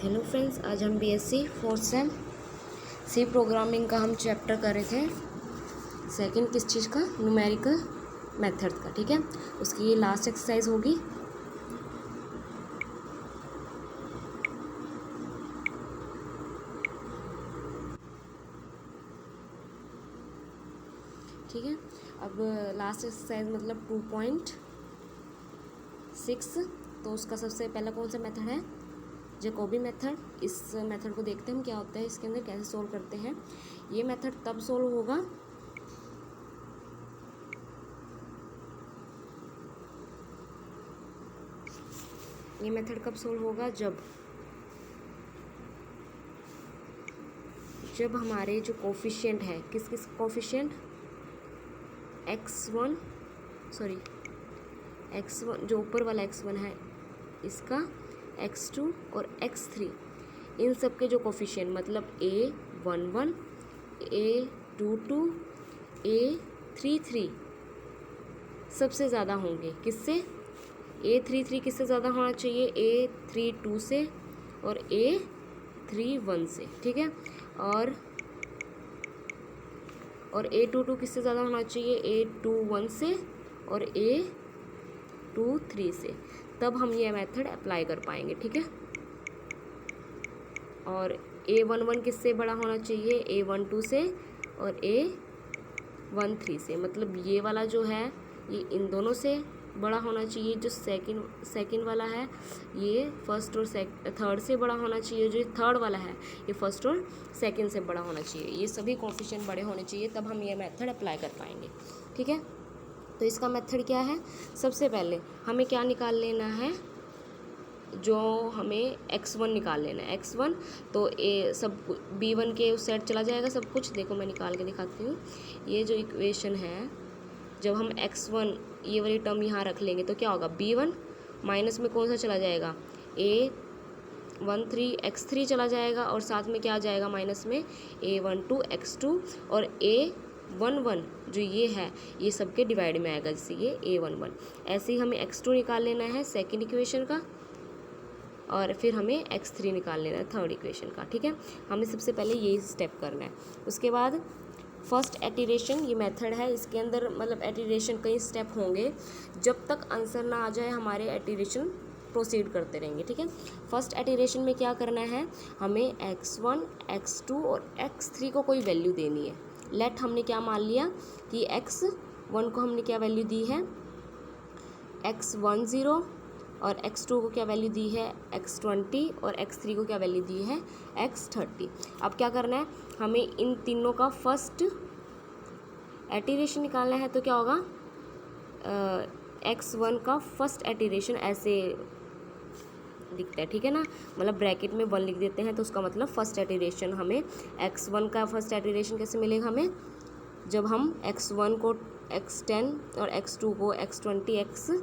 Hello friends, आज हम BSc fourth sem C programming का हम चैप्टर कर रहे थे। सेकंड किस चीज़ का? न्यूमेरिकल मेथड का। ठीक है, उसकी ये लास्ट एक्सरसाइज होगी। ठीक है, अब लास्ट एक्सरसाइज मतलब 2.6। तो उसका सबसे पहला कौन सा मेथड है? Jacobi method. इस मेथड को देखते हैं हम क्या होता है, इसके अंदर कैसे सोल्व करते हैं। ये मेथड तब सोल्व होगा जब हमारे जो कोफिशिएंट है, किस कोफिशिएंट, x1 जो ऊपर वाला x1 है, इसका x2 और x3, इन सब के जो कोफिशिएंट मतलब a11 a22 a33 सबसे ज़्यादा होंगे। किससे? a33 किससे ज़्यादा होना चाहिए? a32 से और a31 से। ठीक है, और a22 किससे ज़्यादा होना चाहिए? a21 से और a23 से। तब हम ये मेथड अप्लाई कर पाएंगे। ठीक है, और a11 किससे बड़ा होना चाहिए? a12 से और a13 से। मतलब ये वाला जो है ये इन दोनों से बड़ा होना चाहिए। जो सेकंड वाला है ये फर्स्ट और थर्ड से बड़ा होना चाहिए। जो थर्ड वाला है ये फर्स्ट और सेकंड से बड़ा होना चाहिए। ये सभी कोफिशिएंट बड़े होने चाहिए, तब हम ये मेथड अप्लाई कर पाएंगे। ठीक है, तो इसका मेथड क्या है? सबसे पहले हमें क्या निकाल लेना है? जो हमें x1 निकाल लेना है। x1 तो सब b1 के उस साइड चला जाएगा सब कुछ। देखो मैं निकाल के दिखाती हूँ। ये जो इक्वेशन है, जब हम x1 ये वाली टर्म यहाँ रख लेंगे तो क्या होगा? b1 माइनस में कौन सा चला जाएगा? a13 x3 चला जाएगा, और साथ में क्या आ जाएगा माइनस में? a12 x2 और a11 जो ये है ये सबके डिवाइड में आएगा, जैसे ये a11। ऐसे ही हमें x2 निकाल लेना है सेकेंड इक्वेशन का, और फिर हमें x3 निकाल लेना है थर्ड इक्वेशन का। ठीक है, हमें सबसे पहले यही स्टेप करना है। उसके बाद फर्स्ट एटिरेशन, ये मेथड है, इसके अंदर मतलब एटिरेशन कई स्टेप होंगे। जब तक आंसर ना आ जाए हमारे एटिरेशन प्रोसीड करते रहेंगे। ठीक है, फर्स्ट एटिरेशन में क्या करना है? हमें x1 x2 और x3 को कोई वैल्यू देनी है। लेट हमने क्या मान लिया कि x1 को हमने क्या वैल्यू दी है? x10, और x2 को क्या वैल्यू दी है? x20, और x3 को क्या वैल्यू दी है? x30। अब क्या करना है? हमें इन तीनों का फर्स्ट एटिरेशन निकालना है। तो क्या होगा? x1 का फर्स्ट एटिरेशन ऐसे दिखता है। ठीक है ना, मतलब ब्रैकेट में 1 लिख देते हैं तो उसका मतलब फर्स्ट एटिरेशन। हमें x1 का फर्स्ट एटिरेशन कैसे मिलेगा? हमें जब हम x1 को x10 और x2 को x20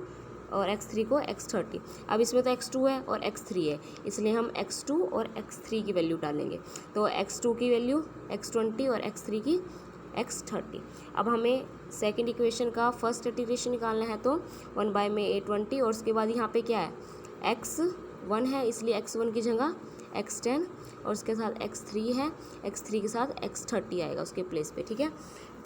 और x3 को x30। अब इसमें तो x2 है और x3 है, इसलिए हम x2 और x3 की वैल्यू डालेंगे। तो x2 की वैल्यू x20 और x3 की x30। अब हमें सेकंड इक्वेशन का फर्स्ट एटिरेशन निकालना है, तो 1 बाय में a20, और उसके बाद यहाँ पे क्या है? x1 है, इसलिए x1 की जगह x10, और उसके साथ x3 है, x3 के साथ x30 आएगा उसके प्लेस पे। ठीक है,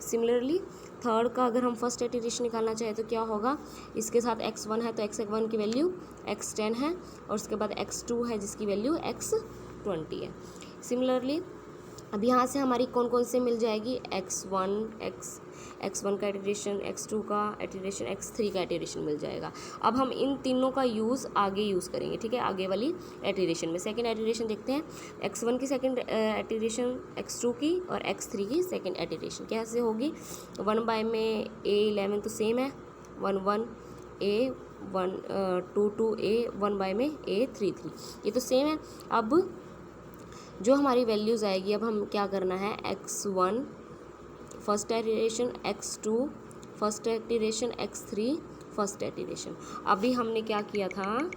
सिमिलरली थर्ड का अगर हम फर्स्ट एटिरेशन निकालना चाहें तो क्या होगा? इसके साथ x1 है तो x1 की वैल्यू x10 है, और उसके बाद x2 है जिसकी वैल्यू x20 है। सिमिलरली अब यहाँ से हमारी कौन कौन से मिल जाएगी? x1 का एटिरेशन, x2 का एटिरेशन, x3 का एटिरेशन मिल जाएगा। अब हम इन तीनों का आगे यूज़ करेंगे। ठीक है, आगे वाली एटिरेशन में सेकंड एटिरेशन देखते हैं। x1 की सेकंड एटिरेशन, x2 की और x3 की सेकंड एटिरेशन कैसे होगी? 1 बाय में a11 तो सेम है, 1 a22 a1 बाय में a33, ये तो सेम है। अब जो हमारी वैल्यूज़ आएगी, अब हम क्या करना है? x1 first iteration, x2 first iteration, x3 first iteration. अभी हमने क्या किया था?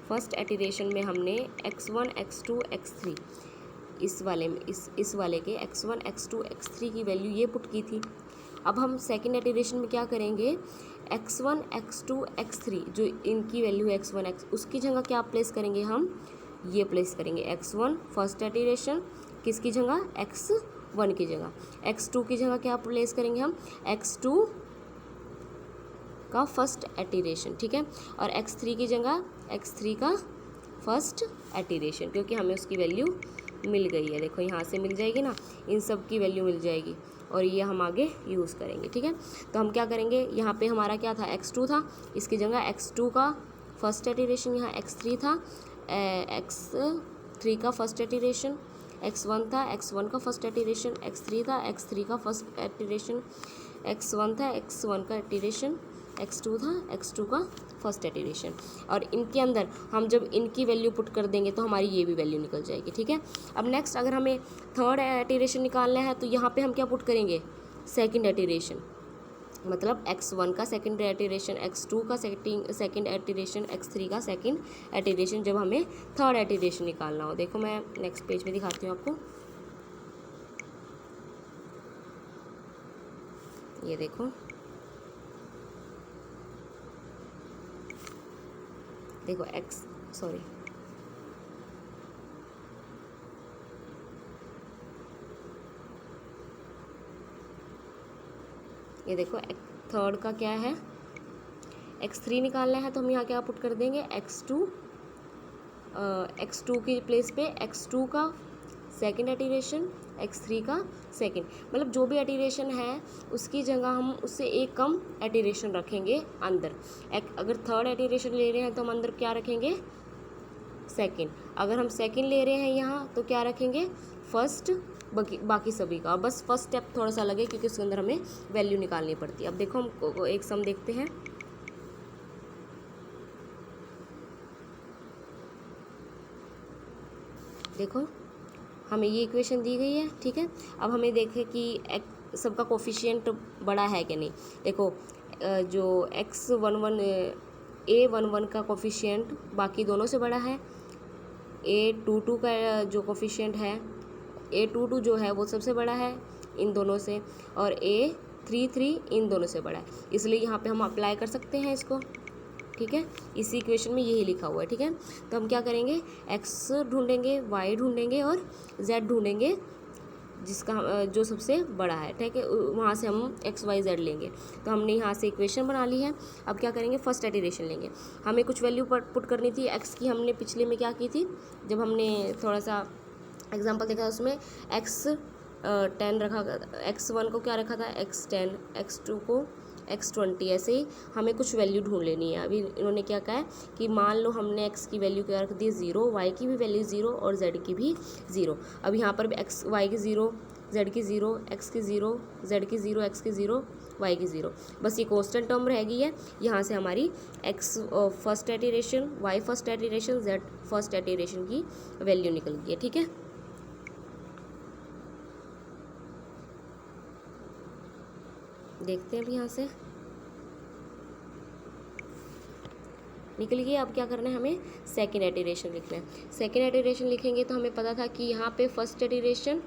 फर्स्ट एटिरेशन में हमने x1 x2 x3 इस वाले के x1 x2 x3 की वैल्यू ये पुट की थी। अब हम सेकेंड एटिरेशन में क्या करेंगे? x1 x2 x3 जो इनकी वैल्यू है x1 x, उसकी जगह क्या प्लेस करेंगे हम, ये प्लेस करेंगे x1 फर्स्ट इटरेशन, किसकी जगह, x1 की जगह, x2 की जगह क्या प्लेस करेंगे हम, x2 का फर्स्ट इटरेशन, ठीक है, और x3 की जगह x3 का फर्स्ट इटरेशन, क्योंकि हमें उसकी वैल्यू मिल गई है, देखो यहाँ से मिल जाएगी ना, इन सब की वैल्यू मिल जाएगी और ये हम आगे यूज़ करेंगे, ठीक है। तो हम क्या करेंगे, यहाँ पे हमारा क्या था, x2 था, इसकी जगह x2 का फर्स्ट इटरेशन, यहाँ x3 था, x3 का फर्स्ट इटरेशन, x1 था, x1 का फर्स्ट इटरेशन, x3 था, x3 का फर्स्ट इटरेशन, x1 था, x1 का इटरेशन, x2 था, x2 का फर्स्ट इटरेशन, और इनके अंदर हम जब इनकी वैल्यू पुट कर देंगे तो हमारी ये भी वैल्यू निकल जाएगी, ठीक है। अब नेक्स्ट अगर हमें थर्ड इटरेशन निकालना है तो यहाँ पे हम क्या पुट करेंगे, सेकंड इटरेशन, मतलब x1 का सेकंड इटरेशन, x2 का सेकंड इटरेशन, x3 का सेकंड इटरेशन, जब हमें थर्ड इटरेशन निकालना हो। देखो मैं नेक्स्ट पेज पे दिखाती हूँ आपको, ये देखो, देखो ये देखो थर्ड का क्या है, x3 निकालना है, तो हम यहाँ क्या पुट कर देंगे, x2 की प्लेस पे x2 का सेकंड इटरेशन, x3 का सेकंड, मतलब जो भी इटरेशन है उसकी जगह हम उससे एक कम इटरेशन रखेंगे अंदर। अगर थर्ड इटरेशन ले रहे हैं तो हम अंदर क्या रखेंगे, सेकंड, अगर हम सेकंड ले रहे हैं यहाँ तो क्या रखेंगे, फर्स्ट, बाकी सभी का। बस फर्स्ट स्टेप थोड़ा सा लगे क्योंकि उसके अंदर हमें वैल्यू निकालनी पड़ती है। अब देखो हम एक सम देखते हैं, देखो हमें ये इक्वेशन दी गई है, ठीक है। अब हमें देखें कि सबका कोफिशिएंट बड़ा है कि नहीं। देखो जो A11 का कोफिशिएंट बाकी दोनों से बड़ा है, A22 का जो कोफिशिएंट है, A22 जो है वो सबसे बड़ा है इन दोनों से, और A33 इन दोनों से बड़ा है, इसलिए यहाँ पे हम अप्लाई कर सकते हैं इसको, ठीक है। इसी इक्वेशन में यही लिखा हुआ है, ठीक है। तो हम क्या करेंगे, x ढूंढेंगे, y ढूंढेंगे और z ढूंढेंगे, जिसका जो सबसे बड़ा है, ठीक है, वहाँ से हम x y z लेंगे। तो हमने यहाँ से इक्वेशन बना ली है। अब क्या करेंगे, फर्स्ट इटरेशन लेंगे, हमें कुछ वैल्यू पुट करनी थी x की। हमने पिछले में क्या की थी, जब हमने थोड़ा सा एग्जाम्पल देखा उसमें x10 रखा, x1 को क्या रखा था, x10, x2 को x20, ऐसे ही हमें कुछ वैल्यू ढूंढ लेनी है। अभी इन्होंने क्या कहा है कि मान लो हमने x की वैल्यू क्या रख दी 0, y की भी वैल्यू 0 और z की भी 0। अब यहाँ पर भी x y की 0, z की 0, x की 0, z की 0, x की 0, y की 0, बस ये कांस्टेंट टर्म रह गई है। यहाँ से हमारी x first iteration, y first iteration, z first iteration की वैल्यू निकल गई है, ठीक है। देखते हैं अभी यहाँ से निकल गई। अब क्या करना है, हमें सेकेंड इटरेशन लिखना है। सेकेंड इटरेशन लिखेंगे तो हमें पता था कि यहाँ पे फर्स्ट इटरेशन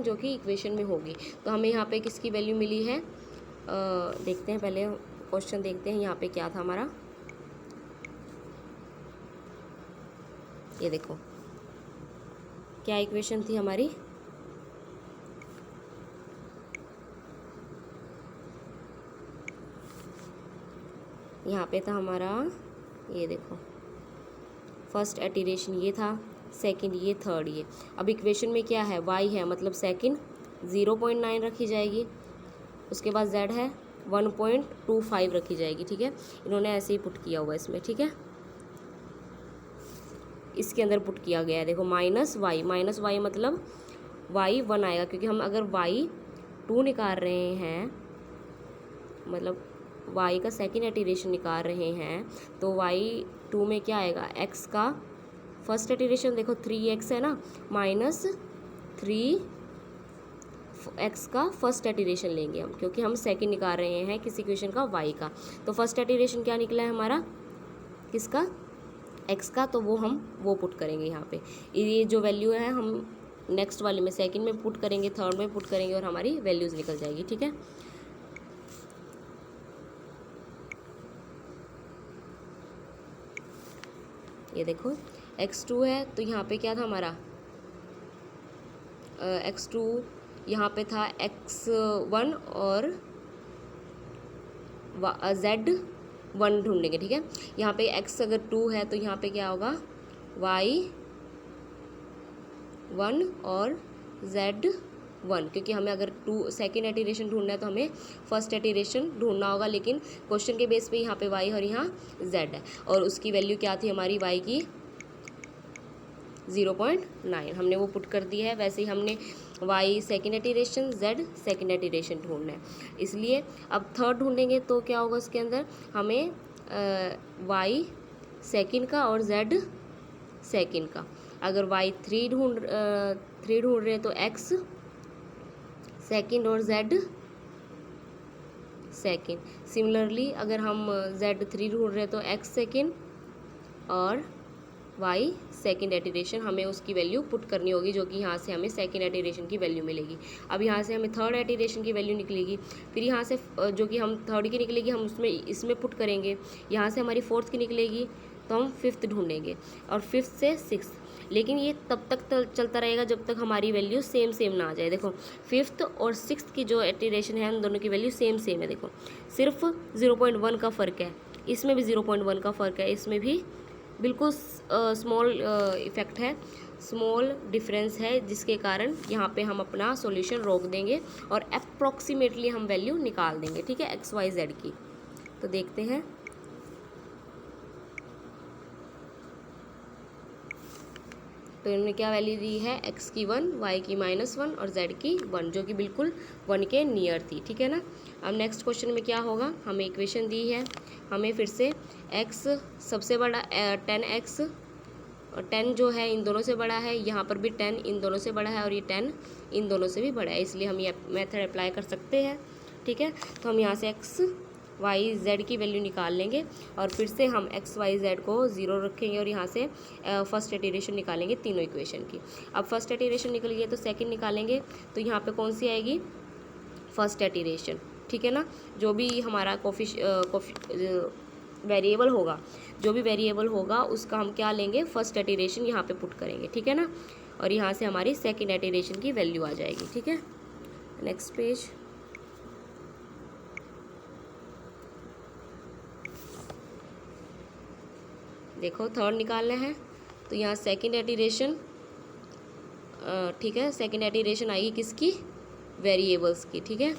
जो कि इक्वेशन में होगी, तो हमें यहाँ पे किसकी वैल्यू मिली है, देखते हैं, पहले क्वेश्चन देखते हैं यहाँ पे क्या था हमारा। ये देखो क्या इक्वेशन थी हमारी, यहाँ पे था हमारा, ये देखो फर्स्ट इटरेशन ये था, सेकंड ये, थर्ड ये। अब इक्वेशन में क्या है, y है, मतलब सेकंड 0.9 रखी जाएगी, उसके बाद z है 1.25 रखी जाएगी, ठीक है। इन्होंने ऐसे ही पुट किया हुआ इसमें, ठीक है, इसके अंदर पुट किया गया है। देखो माइनस y मतलब y 1 आएगा, क्योंकि हम अगर y 2 निकाल रहे हैं, मतलब y का सेकेंड इटरेशन निकाल रहे हैं, तो y2 में क्या आएगा, x का फर्स्ट इटरेशन, देखो 3x है ना, माइनस 3x का फर्स्ट इटरेशन लेंगे हम, क्योंकि हम सेकेंड निकाल रहे हैं किसी इक्वेशन का y का। तो फर्स्ट इटरेशन क्या निकला है हमारा, किसका, x का, तो वो पुट करेंगे यहाँ पे। ये जो वैल्यू है हम नेक्स्ट वाले में सेकंड में पुट करेंगे, थर्ड में पुट करेंगे, और हमारी वैल्यूज़ निकल जाएगी, ठीक है। ये देखो x2 है तो यहाँ पे क्या था हमारा x2, यहाँ पे था x1 और z1 ढूंढेंगे, ठीक है। यहाँ पे x अगर 2 है तो यहाँ पे क्या होगा y1 और z1, क्योंकि हमें अगर सेकेंड एटिरेशन ढूंढना है तो हमें फर्स्ट एटिरेशन ढूंढना होगा, लेकिन क्वेश्चन के बेस पे यहाँ पे y और यहाँ z है, और उसकी वैल्यू क्या थी हमारी y की 0.9 हमने वो पुट कर दी है। वैसे ही हमने y सेकेंड एटिरेशन, z सेकेंड एटिरेशन ढूंढना है, इसलिए अब थर्ड ढूंढेंगे तो क्या होगा उसके अंदर हमें y सेकेंड का और z सेकेंड का। अगर y 3 ढूंढ रहे हैं तो x सेकेंड और z सेकेंड। सिमिलरली अगर हम z3 ढूंढ रहे हैं तो x सेकेंड और y सेकेंड एटिरेशन, हमें उसकी वैल्यू पुट करनी होगी, जो कि यहाँ से हमें सेकेंड एटिरेशन की वैल्यू मिलेगी। अब यहाँ से हमें थर्ड एटिरेशन की वैल्यू निकलेगी, फिर यहाँ से जो कि हम थर्ड की निकलेगी हम इसमें पुट करेंगे। यहाँ से हमारी फोर्थ की निकलेगी तो हम फिफ्थ ढूंढेंगे, और फिफ्थ से सिक्स। लेकिन ये तब तक चलता रहेगा जब तक हमारी वैल्यू सेम ना आ जाए। देखो फिफ्थ और सिक्स्थ की जो एटिरेशन है उन दोनों की वैल्यू सेम है। देखो सिर्फ 0.1 का फ़र्क है, इसमें भी 0.1 का फ़र्क है, इसमें भी बिल्कुल स्मॉल इफ़ेक्ट है, स्मॉल डिफरेंस है, जिसके कारण यहाँ पे हम अपना सॉल्यूशन रोक देंगे और अप्रॉक्सीमेटली हम वैल्यू निकाल देंगे, ठीक है, एक्स वाई जेड की। तो देखते हैं, तो इन्होंने क्या वैल्यू दी है, x की 1, y की -1 और z की 1, जो कि बिल्कुल 1 के नियर थी, ठीक है ना। अब नेक्स्ट क्वेश्चन में क्या होगा, हमें इक्वेशन दी है, हमें फिर से x सबसे बड़ा 10x, और 10 जो है इन दोनों से बड़ा है, यहाँ पर भी 10 इन दोनों से बड़ा है, और ये 10 इन दोनों से भी बड़ा है, इसलिए हम ये मेथड अप्लाई कर सकते हैं, ठीक है। तो हम यहाँ से x वाई जेड की वैल्यू निकाल लेंगे, और फिर से हम एक्स वाई जेड को 0 रखेंगे, और यहाँ से फर्स्ट एटिरेशन निकालेंगे तीनों इक्वेशन की। अब फर्स्ट एटिरेशन निकल गई तो सेकंड निकालेंगे, तो यहाँ पे कौन सी आएगी, फर्स्ट एटिरेशन, ठीक है ना। जो भी हमारा वेरिएबल होगा, जो भी वेरिएबल होगा उसका हम क्या लेंगे, फर्स्ट एटिरेशन यहाँ पे पुट करेंगे, ठीक है ना, और यहाँ से हमारी सेकेंड एटिरेशन की वैल्यू आ जाएगी, ठीक है। नेक्स्ट पेज, देखो थर्ड निकालना है, तो यहाँ सेकेंड एटिरेशन, ठीक है, सेकेंड एटिरेशन आएगी किसकी, वेरिएबल्स की, ठीक है।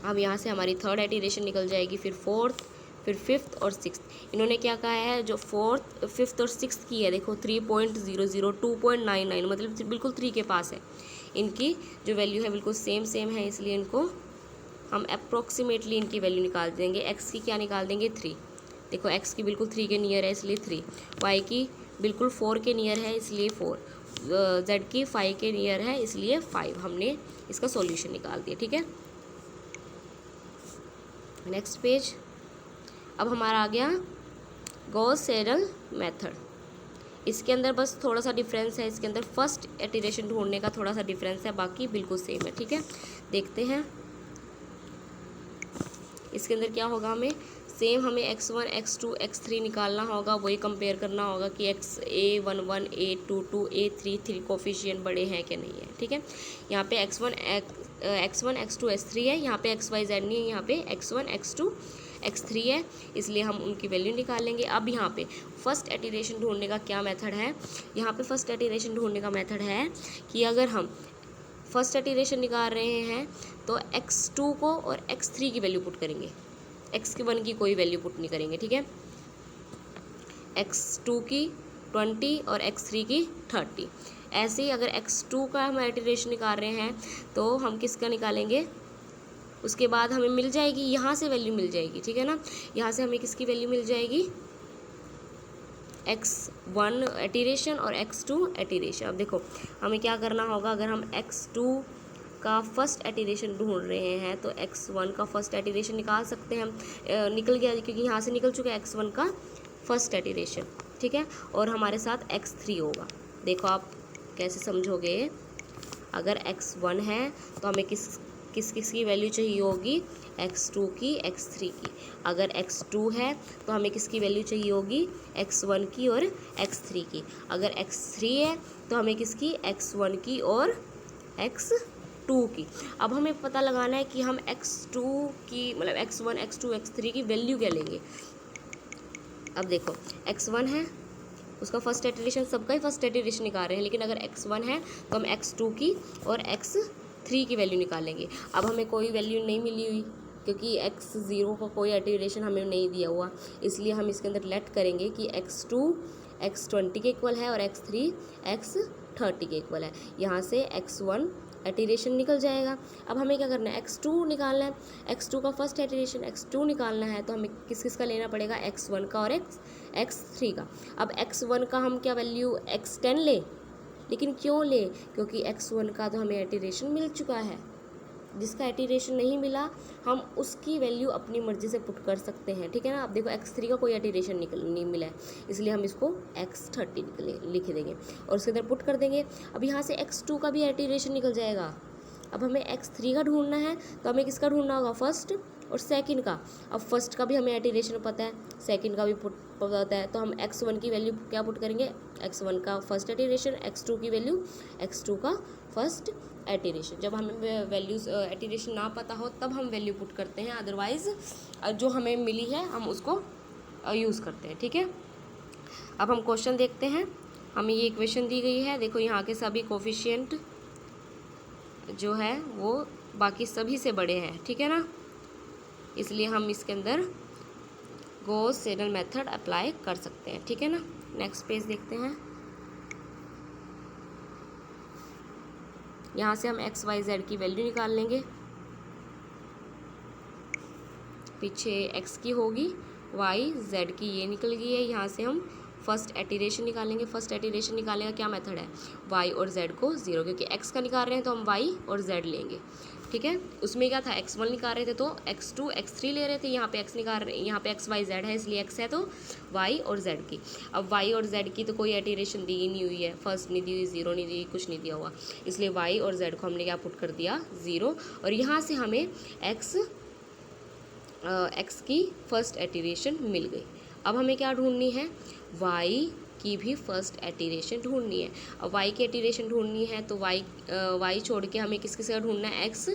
अब यहाँ से हमारी थर्ड एटिरेशन निकल जाएगी, फिर फोर्थ, फिर फिफ्थ और सिक्स्थ। इन्होंने क्या कहा है, जो फोर्थ, फिफ्थ और सिक्स्थ की है, देखो 3.00, 2.99, मतलब बिल्कुल 3 के पास है, इनकी जो वैल्यू है बिल्कुल सेम है, इसलिए इनको हम अप्रॉक्सीमेटली इनकी वैल्यू निकाल देंगे। एक्स की क्या निकाल देंगे, 3, देखो x की बिल्कुल 3 के नियर है इसलिए 3, y की बिल्कुल 4 के नियर है इसलिए 4, z की 5 के नियर है इसलिए 5। हमने इसका सॉल्यूशन निकाल दिया, ठीक है। नेक्स्ट पेज, अब हमारा आ गया गॉस सेडल मेथड। इसके अंदर बस थोड़ा सा डिफरेंस है, इसके अंदर फर्स्ट एटिरेशन ढूंढने का थोड़ा सा डिफरेंस है, बाकी बिल्कुल सेम है, ठीक है। देखते हैं इसके अंदर क्या होगा, हमें x1, x2, x3 निकालना होगा, वही कंपेयर करना होगा कि A11, A22, A33 कोफिशिएंट बड़े हैं कि नहीं है, ठीक है। यहाँ पे x1, x2, x3 है, यहाँ पे x y z नहीं है, यहाँ पे x1, x2, x3 है, इसलिए हम उनकी वैल्यू निकाल लेंगे। अब यहाँ पे फर्स्ट एटिरेशन ढूंढने का क्या मेथड है, यहाँ पे फर्स्ट एटिरेशन ढूंढने का मेथड है कि अगर हम फर्स्ट एटिरेशन निकाल रहे हैं तो x2 को और x3 की वैल्यू पुट करेंगे, x1 की कोई वैल्यू पुट नहीं करेंगे, ठीक है। x2 की 20 और x3 की 30। ऐसे ही अगर x2 का हम एटिरेशन निकाल रहे हैं तो हम किसका निकालेंगे, उसके बाद हमें मिल जाएगी, यहाँ से वैल्यू मिल जाएगी, ठीक है ना। यहाँ से हमें किसकी वैल्यू मिल जाएगी, x1 एटिरेशन और x2 एटिरेशन। अब देखो हमें क्या करना होगा, अगर हम x2 का फर्स्ट एटिरेशन ढूंढ रहे हैं तो x1 का फर्स्ट एटिरेशन निकाल सकते हैं हम, निकल गया क्योंकि यहाँ से निकल चुका है x1 का फर्स्ट एटिरेशन, ठीक है, और हमारे साथ x3 होगा। देखो आप कैसे समझोगे, अगर x1 है तो हमें किस किस की वैल्यू चाहिए होगी, x2 की, x3 की। अगर x2 है तो हमें किसकी वैल्यू चाहिए होगी, x1 की और x3 की। अगर x3 है तो हमें किसकी, x1 की और x2 की। अब हमें पता लगाना है कि हम x2 की मतलब x1 x2 x3 की वैल्यू क्या लेंगे। अब देखो x1 है, उसका फर्स्ट इटरेशन, सबका ही फर्स्ट इटरेशन निकाल रहे हैं, लेकिन अगर x1 है तो हम x2 की और x3 की वैल्यू निकालेंगे। अब हमें कोई वैल्यू नहीं मिली हुई क्योंकि x0 का कोई इटरेशन हमें नहीं दिया हुआ, इसलिए हम इसके अंदर लेट करेंगे कि x2 x20 के इक्वल है और x3 x30 के इक्वल है। यहाँ से x1 एटीरेशन निकल जाएगा। अब हमें क्या करना है, x2 निकालना है, x2 का फर्स्ट एटीरेशन x2 निकालना है, तो हमें किस किस का लेना पड़ेगा, x1 का और x3 का। अब x1 का हम क्या वैल्यू x10 ले, लेकिन क्यों ले, क्योंकि x1 का तो हमें एटीरेशन मिल चुका है। जिसका एटीरेशन नहीं मिला हम उसकी वैल्यू अपनी मर्जी से पुट कर सकते हैं, ठीक है ना। अब देखो x3 का कोई एटीरेशन नहीं मिला है, इसलिए हम इसको x30 लिख देंगे और उसके अंदर पुट कर देंगे। अब यहाँ से x2 का भी एटीरेशन निकल जाएगा। अब हमें x3 का ढूंढना है तो हमें किसका ढूंढना होगा, फर्स्ट और सेकंड का। अब फर्स्ट का भी हमें एटीरेशन पता है, सेकंड का भी पता है, तो हम x1 की वैल्यू क्या पुट करेंगे, x1 का फर्स्ट एटीरेशन, x2 की वैल्यू x2 का फर्स्ट एटीरेशन। जब हमें वैल्यूज एटीरेशन ना पता हो तब हम वैल्यू पुट करते हैं, अदरवाइज जो हमें मिली है हम उसको यूज़ करते हैं, ठीक है। अब हम क्वेश्चन देखते हैं। हमें ये इक्वेशन दी गई है, देखो यहाँ के सभी कोफिशिएंट जो है वो बाकी सभी से बड़े हैं, ठीक है ना, इसलिए हम इसके अंदर गॉस सीडल मेथड अप्लाई कर सकते हैं, ठीक है ना। नेक्स्ट पेज देखते हैं। यहाँ से हम एक्स वाई जेड की वैल्यू निकाल लेंगे। पीछे एक्स की होगी, वाई जेड की ये निकल गई है। यहाँ से हम फर्स्ट एटीरेशन निकालेंगे। फर्स्ट एटीरेशन निकालने का क्या मेथड है, वाई और जेड को ज़ीरो, क्योंकि एक्स का निकाल रहे हैं तो हम वाई और जेड लेंगे, ठीक है। उसमें क्या था, x1 निकाल रहे थे तो x2 x3 ले रहे थे, यहाँ पे x निकाल रहे, यहाँ पे x y z है इसलिए x है तो y और z की। अब y और z की तो कोई एटीरेशन दी ही नहीं हुई है, फर्स्ट नहीं दी हुई, ज़ीरो नहीं दी, कुछ नहीं दिया हुआ, इसलिए y और z को हमने क्या पुट कर दिया, ज़ीरो। और यहाँ से हमें x की फर्स्ट एटीरेशन मिल गई। अब हमें क्या ढूंढनी है, y की भी फर्स्ट एटीरेशन ढूंढनी है। अब y की एटीरेशन ढूंढनी है तो y छोड़ के हमें किस किस का ढूंढना है, x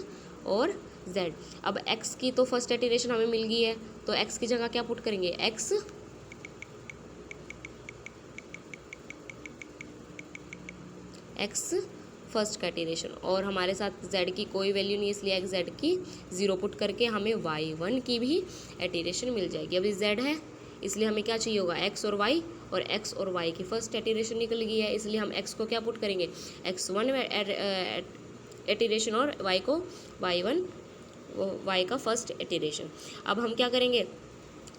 और z। अब x की तो फर्स्ट एटीरेशन हमें मिल गई है तो x की जगह क्या पुट करेंगे, x फर्स्ट का एटीरेशन, और हमारे साथ z की कोई वैल्यू नहीं है इसलिए x z की ज़ीरो पुट करके हमें y1 की भी एटीरेशन मिल जाएगी। अभी z है इसलिए हमें क्या चाहिए होगा, x और y, और x और y की फर्स्ट एटीरेशन निकल गई है इसलिए हम x को क्या पुट करेंगे, x1 एटीरेशन और y को y1, y का फर्स्ट एटीरेशन। अब हम क्या करेंगे,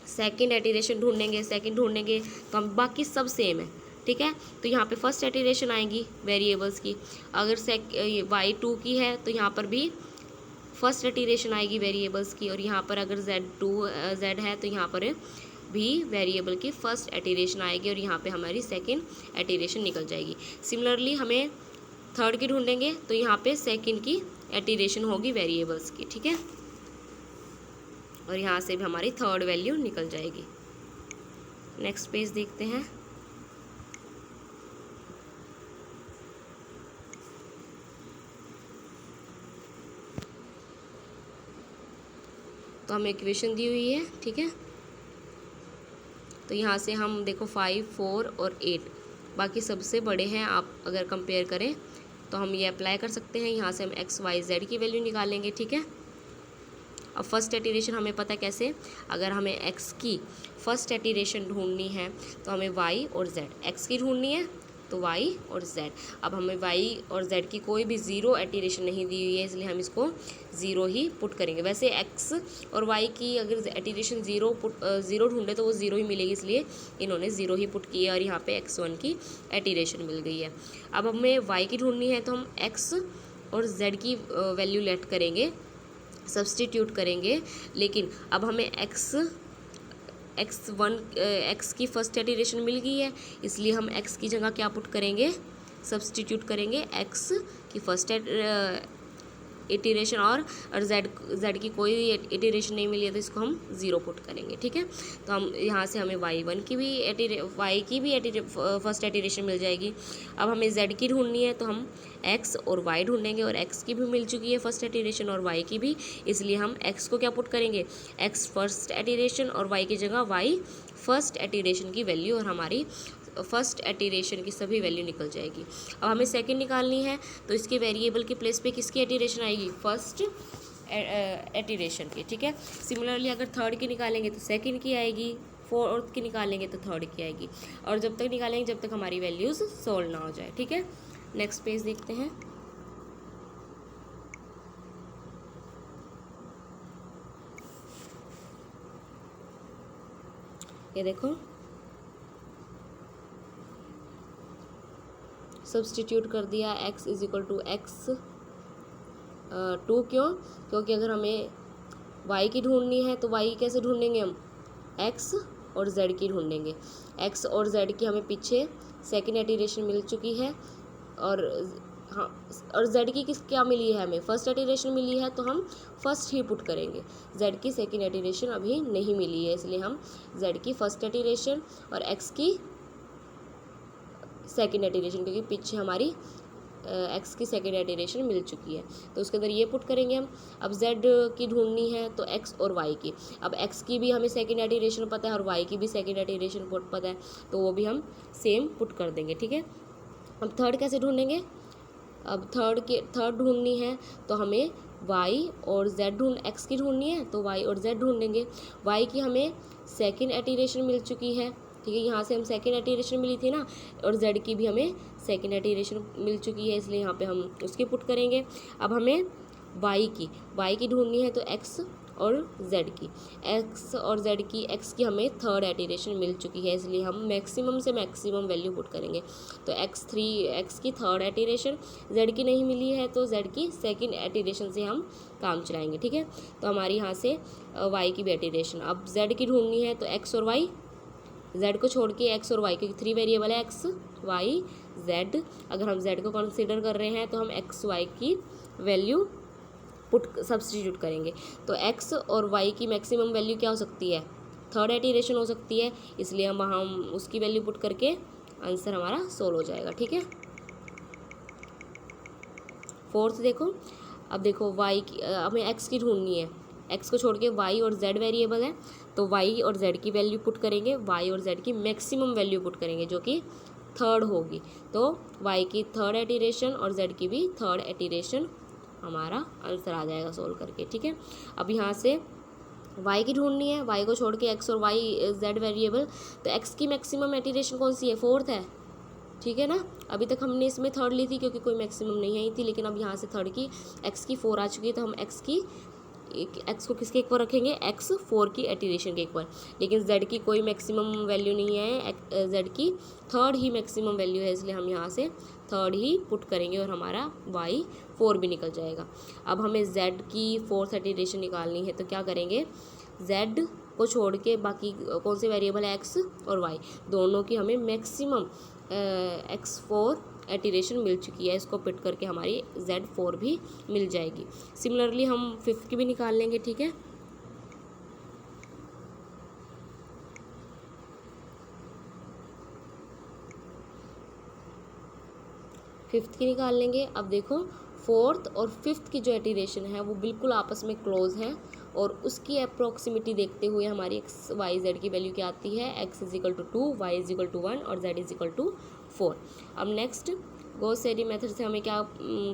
सेकंड एटीरेशन ढूंढेंगे। सेकंड ढूंढेंगे तो हम बाकी सब सेम है, ठीक है। तो यहाँ पे फर्स्ट एटीरेशन आएगी वेरिएबल्स की, अगर y2 की है तो यहाँ पर भी फर्स्ट एटीरेशन आएगी वेरिएबल्स की, और यहाँ पर अगर z है तो यहाँ पर भी वेरिएबल की फर्स्ट एटीरेशन आएगी और यहाँ पे हमारी सेकंड एटीरेशन निकल जाएगी। सिमिलरली हमें थर्ड की ढूंढेंगे तो यहाँ पे सेकंड की एटीरेशन होगी वेरिएबल्स की, ठीक है, और यहाँ से भी हमारी थर्ड वैल्यू निकल जाएगी। नेक्स्ट पेज देखते हैं। तो हमें इक्वेशन दी हुई है, ठीक है। तो यहाँ से हम देखो 5, 4 और 8 बाकी सबसे बड़े हैं, आप अगर कंपेयर करें तो हम ये अप्लाई कर सकते हैं। यहाँ से हम x y z की वैल्यू निकालेंगे, ठीक है। अब फर्स्ट एटीरेशन हमें पता है कैसे, अगर हमें x की फर्स्ट एटीरेशन ढूंढनी है तो हमें y और z, x की ढूंढनी है तो y और z। अब हमें y और z की कोई भी ज़ीरो एटीरेशन नहीं दी हुई है इसलिए हम इसको ज़ीरो ही पुट करेंगे। वैसे x और y की अगर एटीरेशन ज़ीरो ढूंढे तो वो ज़ीरो ही मिलेगी, इसलिए इन्होंने ज़ीरो ही पुट किया और यहाँ पे x1 की एटीरेशन मिल गई है। अब हमें y की ढूंढनी है तो हम x और z की वैल्यू लेट करेंगे, सब्सटीट्यूट करेंगे, लेकिन अब हमें x की फर्स्ट एटीरेशन मिल गई है इसलिए हम x की जगह क्या पुट करेंगे, सब्सटीट्यूट करेंगे x की फर्स्ट इटीरेशन और जेड की कोई इटीरेशन नहीं मिली है तो इसको हम 0 पुट करेंगे, ठीक है। तो हम यहाँ से हमें y1 की भी वाई की भी फर्स्ट इटीरेशन मिल जाएगी। अब हमें z की ढूंढनी है तो हम x और y ढूंढेंगे, और x की भी मिल चुकी है फर्स्ट इटीरेशन और y की भी, इसलिए हम x को क्या पुट करेंगे, x फर्स्ट इटीरेशन और y की जगह y फर्स्ट इटीरेशन की वैल्यू, और हमारी फर्स्ट इटीरेशन की सभी वैल्यू निकल जाएगी। अब हमें सेकंड निकालनी है तो इसके वेरिएबल के प्लेस पे किसकी इटीरेशन आएगी, फर्स्ट इटीरेशन की, ठीक है। सिमिलरली अगर थर्ड की निकालेंगे तो सेकंड की आएगी, फोर्थ की निकालेंगे तो थर्ड की आएगी, और जब तक निकालेंगे जब तक हमारी वैल्यूज़ सोल्व ना हो जाए, ठीक है। नेक्स्ट पेज देखते हैं। ये देखो, सब्सटीट्यूट कर दिया x is equal to x 2, क्योंकि अगर हमें y की ढूंढनी है तो y कैसे ढूंढेंगे हम, x और z की ढूंढेंगे। x और z की हमें पीछे सेकंड इटीरेशन मिल चुकी है, और हाँ, और z की क्या मिली है, हमें फर्स्ट इटीरेशन मिली है तो हम फर्स्ट ही पुट करेंगे। z की सेकंड इटीरेशन अभी नहीं मिली है, इसलिए हम z की फर्स्ट इटीरेशन और x की सेकंड इटीरेशन, क्योंकि पीछे हमारी x की सेकंड इटीरेशन मिल चुकी है तो उसके अंदर ये पुट करेंगे हम। अब z की ढूंढनी है तो x और y की, अब x की भी हमें सेकंड इटीरेशन पता है और y की भी सेकंड इटीरेशन पता है, तो वो भी हम सेम पुट कर देंगे, ठीक है। अब थर्ड कैसे ढूंढेंगे, अब थर्ड ढूंढनी है तो हमें y और z x की ढूंढनी है तो y और z ढूंढेंगे। y की हमें सेकंड इटीरेशन मिल चुकी है, ठीक है, यहाँ से हम सेकंड इटीरेशन मिली थी ना, और z की भी हमें सेकंड इटीरेशन मिल चुकी है, इसलिए यहाँ पे हम उसकी पुट करेंगे। अब हमें y की ढूंढनी है तो x और z की, x और z की, x की हमें थर्ड इटीरेशन मिल चुकी है, इसलिए हम मैक्सिमम से मैक्सिमम वैल्यू पुट करेंगे। तो x की थर्ड इटीरेशन, z की नहीं मिली है तो z की सेकंड इटीरेशन से हम काम चलाएंगे, ठीक है। तो हमारी यहाँ से y की भी इटीरेशन, अब z की ढूंढनी है तो x और y, z को छोड़ के x और y, क्योंकि 3 वेरिएबल है x y z, अगर हम z को कंसीडर कर रहे हैं तो हम x y की वैल्यू सब्सटीट्यूट करेंगे। तो x और y की मैक्सिमम वैल्यू क्या हो सकती है, थर्ड इटीरेशन हो सकती है, इसलिए हम उसकी वैल्यू पुट करके आंसर हमारा सोल्व हो जाएगा, ठीक है। फोर्थ देखो, अब देखो y की हमें x की ढूंढनी है, x को छोड़ के y और z वेरिएबल है तो y और z की वैल्यू पुट करेंगे, y और z की मैक्सिमम वैल्यू पुट करेंगे जो कि थर्ड होगी, तो y की थर्ड इटीरेशन और z की भी थर्ड इटीरेशन, हमारा आंसर आ जाएगा सोल्व करके, ठीक है। अब यहाँ से y की ढूंढनी है, y को छोड़ के x और y z वेरिएबल, तो x की मैक्सिमम इटीरेशन कौन सी है, फोर्थ है, ठीक है ना। अभी तक हमने इसमें थर्ड ली थी क्योंकि कोई मैक्सिमम नहीं आई थी, लेकिन अब यहाँ से थर्ड की x की 4 आ चुकी है तो हम x को किसके इक्वल रखेंगे, x 4 की इटीरेशन के इक्वल, लेकिन z की कोई मैक्सिमम वैल्यू नहीं है, z की थर्ड ही मैक्सिमम वैल्यू है, इसलिए हम यहाँ से थर्ड ही पुट करेंगे और हमारा y 4 भी निकल जाएगा। अब हमें z की फोर्थ इटीरेशन निकालनी है तो क्या करेंगे, z को छोड़ के बाकी कौन से वेरिएबल है x और y, दोनों की हमें मैक्सिमम x4 इटीरेशन मिल चुकी है, इसको पिट करके हमारी z4 भी मिल जाएगी। सिमिलरली हम फिफ्थ की भी निकाल लेंगे, ठीक है। फिफ्थ की निकाल लेंगे। अब देखो फोर्थ और फिफ्थ की जो इटीरेशन है वो बिल्कुल आपस में क्लोज है, और उसकी अप्रॉक्सिमिटी देखते हुए हमारी एक्स वाई जेड की वैल्यू क्या आती है, x is equal to 2, y is equal to 1 और z इज इक्वल टू 4। अब नेक्स्ट गॉस सेडी मेथड से हमें क्या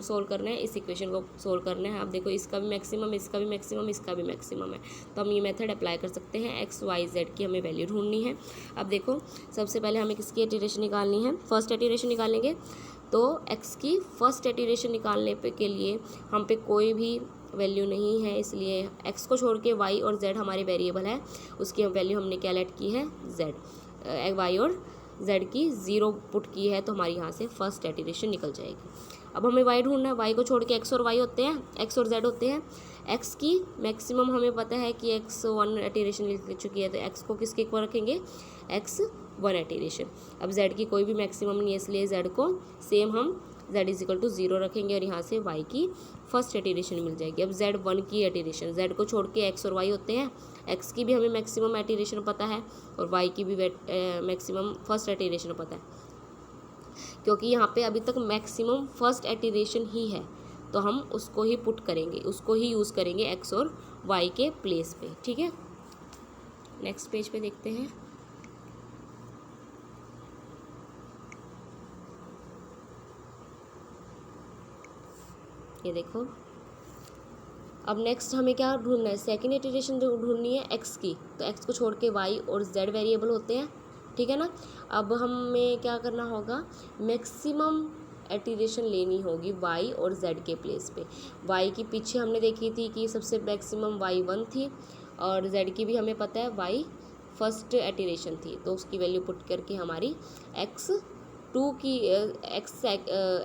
सोल्व करना है, इस इक्वेशन को सोल्व करना है। अब देखो इसका भी मैक्सिमम, इसका भी मैक्सिमम, इसका भी मैक्सिमम है, तो हम ये मेथड अप्लाई कर सकते हैं। एक्स वाई जेड की हमें वैल्यू ढूंढनी है। अब देखो सबसे पहले हमें किसकी इटीरेशन निकालनी है, फर्स्ट इटीरेशन निकालेंगे। तो x की फर्स्ट इटीरेशन निकालने के लिए हम पे कोई भी वैल्यू नहीं है, इसलिए x को छोड़ के y और z हमारे वेरिएबल है, उसकी वैल्यू हमने क्या लेट की है, z, y और z की 0 पुट की है, तो हमारी यहाँ से फर्स्ट इटीरेशन निकल जाएगी। अब हमें y ढूंढना है, y को छोड़ के x और y होते हैं, x और z होते हैं। x की मैक्सिमम हमें पता है कि x 1 इटीरेशन लिख चुकी है, तो x को किसके इक्वल रखेंगे, x 1 इटीरेशन। अब z की कोई भी मैक्सिमम नहीं है, इसलिए z को सेम हम z इज इक्वल टू 0 रखेंगे और यहाँ से y की फर्स्ट एटिरेशन मिल जाएगी। अब z1 की एटिरेशन, z को छोड़ के x और y होते हैं, x की भी हमें मैक्सिमम एटिरेशन पता है और y की भी मैक्सिमम फर्स्ट एटिरेशन पता है, क्योंकि यहाँ पे अभी तक मैक्सिमम फर्स्ट एटिरेशन ही है तो हम उसको ही पुट करेंगे, उसको ही यूज़ करेंगे x और y के प्लेस पे। ठीक है, नेक्स्ट पेज पे देखते हैं। ये देखो, अब नेक्स्ट हमें क्या ढूंढना है, सेकेंड इटरेशन जो ढूंढनी है x की, तो x को छोड़ के y और z वेरिएबल होते हैं। ठीक है ना, अब हमें क्या करना होगा, मैक्सिमम एटिरेशन लेनी होगी y और z के प्लेस पे। y की पीछे हमने देखी थी कि सबसे मैक्सिमम y1 थी और z की भी हमें पता है y फर्स्ट एटिरेशन थी, तो उसकी वैल्यू पुट करके हमारी x2 की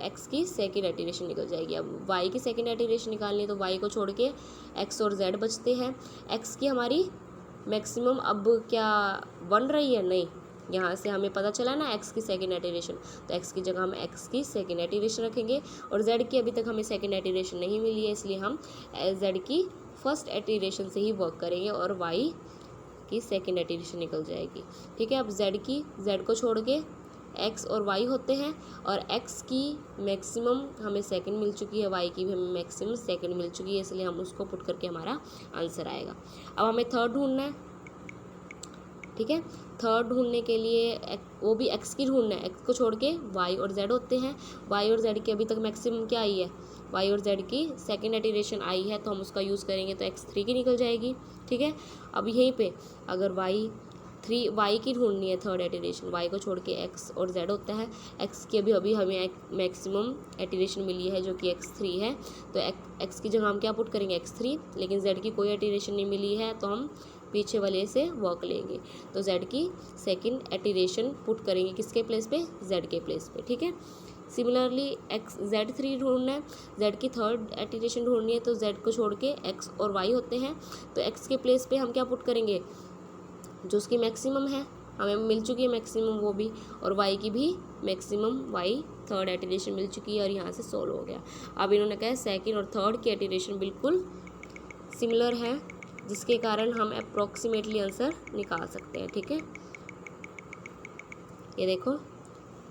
x की सेकेंड एटिरेशन निकल जाएगी। अब y की सेकेंड एटिरेशन निकालनी है तो y को छोड़ के x और z बचते हैं। x की हमारी मैक्सिमम अब क्या बन रही है, नहीं, यहाँ से हमें पता चला ना x की सेकेंड एटिरेशन, तो x की जगह हम x की सेकेंड एटिरेशन रखेंगे और z की अभी तक हमें सेकेंड एटिरेशन नहीं मिली है, इसलिए हम z की फर्स्ट एटिरेशन से ही वर्क करेंगे और y की सेकेंड एटिरेशन निकल जाएगी। ठीक है, अब z को छोड़ के x और y होते हैं और x की मैक्सिमम हमें सेकंड मिल चुकी है, y की भी हमें मैक्सिमम सेकंड मिल चुकी है, इसलिए हम उसको पुट करके हमारा आंसर आएगा। अब हमें थर्ड ढूंढना है। ठीक है, थर्ड ढूंढने के लिए वो भी x की ढूंढना है, x को छोड़ के y और z होते हैं। y और z की अभी तक मैक्सिमम क्या आई है, y और z की सेकेंड एटिरेशन आई है, तो हम उसका यूज़ करेंगे तो x3 की निकल जाएगी। ठीक है, अब यहीं पे अगर y की ढूंढनी है थर्ड एटिरेशन, y को छोड़ के x और z होता है, x की अभी हमें मैक्सिमम एटिरेशन मिली है जो कि x3 है, तो x की जगह हम क्या पुट करेंगे x3, लेकिन z की कोई एटिरेशन नहीं मिली है तो हम पीछे वाले से वर्क लेंगे, तो z की सेकंड एटिरेशन पुट करेंगे किसके प्लेस पे, z के प्लेस पे। ठीक है, सिमिलरली z3 ढूंढना है, z की थर्ड एटिरेशन ढूंढनी है तो z को छोड़ के x और y होते हैं, तो x के प्लेस पे हम क्या पुट करेंगे, जो उसकी मैक्सिमम है, हमें मिल चुकी है मैक्सिमम वो भी, और y की भी मैक्सिमम y थर्ड एटिरेशन मिल चुकी है और यहाँ से सोल्व हो गया। अब इन्होंने कहा सेकंड और थर्ड की एटिरेशन बिल्कुल सिमिलर है, जिसके कारण हम अप्रॉक्सीमेटली आंसर निकाल सकते हैं। ठीक है, ये देखो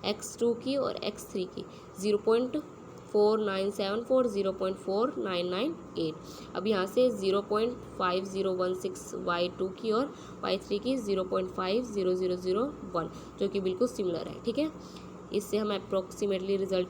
x2 की और x3 की 0.4974, 0.4998। अब यहाँ से 0.5016 y2 की और y3 की 0.50001, जो कि बिल्कुल सिमिलर है। ठीक है, इससे हम अप्रॉक्सीमेटली रिजल्ट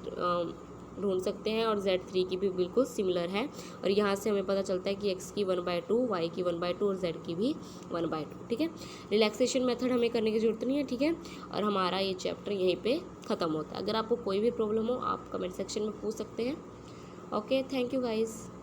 ढूंढ सकते हैं और z3 की भी बिल्कुल सिमिलर है, और यहाँ से हमें पता चलता है कि x की 1/2, y की 1/2 और z की भी 1/2। ठीक है, रिलैक्सेशन मेथड हमें करने की ज़रूरत नहीं है। ठीक है, और हमारा ये चैप्टर यहीं पे ख़त्म होता है। अगर आपको कोई भी प्रॉब्लम हो आप कमेंट सेक्शन में पूछ सकते हैं। Okay, thank you guys.